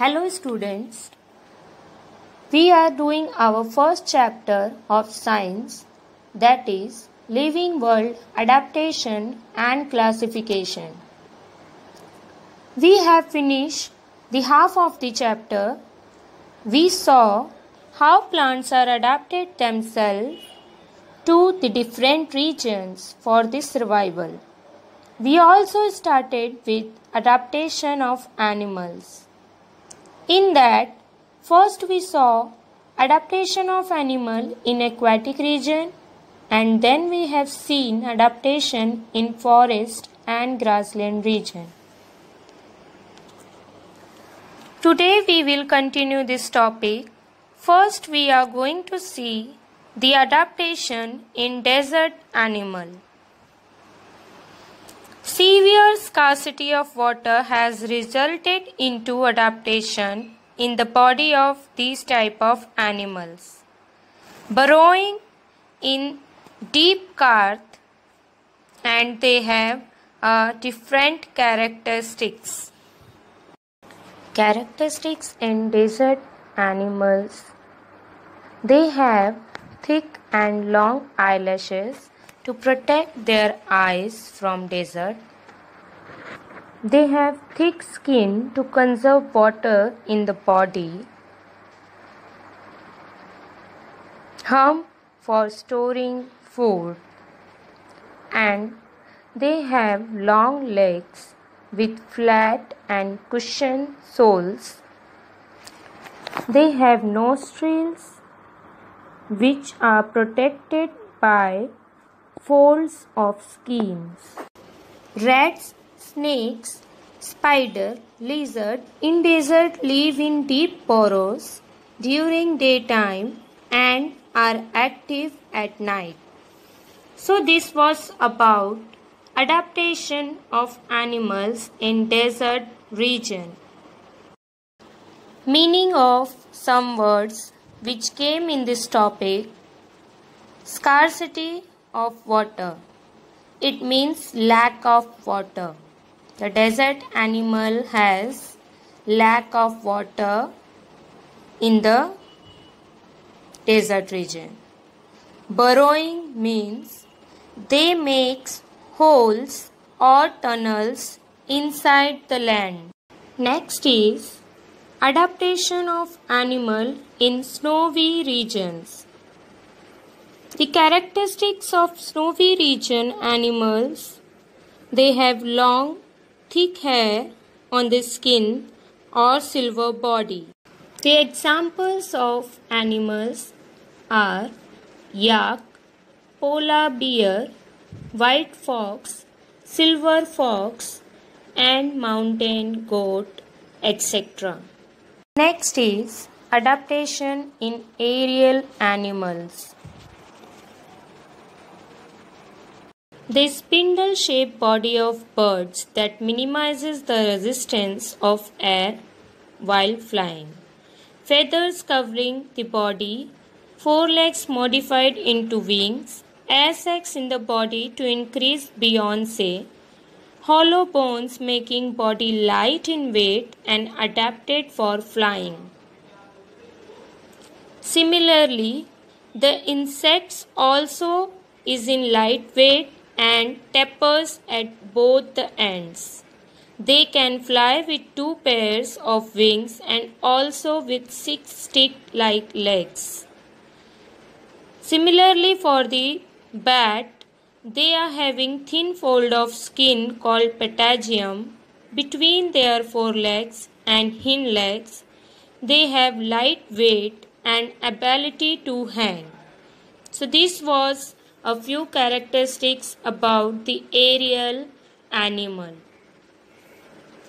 Hello students, we are doing our first chapter of science, that is Living World Adaptation and Classification. We have finished the half of the chapter. We saw how plants are adapted themselves to the different regions for the survival. We also started with adaptation of animals. In that, first we saw adaptation of animal in aquatic region, and then we have seen adaptation in forest and grassland region. Today we will continue this topic. First we are going to see the adaptation in desert animal. Severe scarcity of water has resulted into adaptation in the body of these type of animals. Burrowing in deep earth, and they have different characteristics. Characteristics in desert animals. They have thick and long eyelashes to protect their eyes from desert. They have thick skin to conserve water in the body. Hump for storing food. And they have long legs with flat and cushioned soles. They have nostrils which are protected by folds of skins. Rats, snakes, spider, lizard in desert live in deep burrows during daytime and are active at night. So this was about adaptation of animals in desert region. Meaning of some words which came in this topic. Scarcity of water. It means lack of water. The desert animal has lack of water in the desert region. Burrowing means they make holes or tunnels inside the land. Next is adaptation of animal in snowy regions. The characteristics of snowy region animals, they have long, thick hair on the skin or silver body. The examples of animals are yak, polar bear, white fox, silver fox, and mountain goat, etc. Next is adaptation in aerial animals. The spindle-shaped body of birds that minimizes the resistance of air while flying. Feathers covering the body, forelegs modified into wings, air sacs in the body to increase buoyancy, hollow bones making body light in weight and adapted for flying. Similarly, the insects also is in lightweight and tapers at both the ends. They can fly with 2 pairs of wings and also with 6 stick-like legs. Similarly, for the bat, they are having thin fold of skin called patagium between their forelegs and hind legs. They have light weight and ability to hang. So this was a few characteristics about the aerial animal.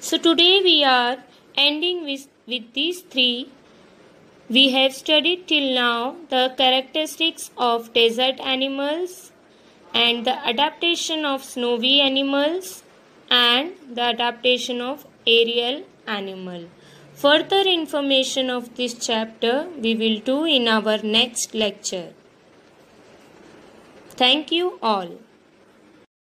So today we are ending with these 3. We have studied till now the characteristics of desert animals and the adaptation of snowy animals and the adaptation of aerial animal. Further information of this chapter we will do in our next lecture. Thank you all.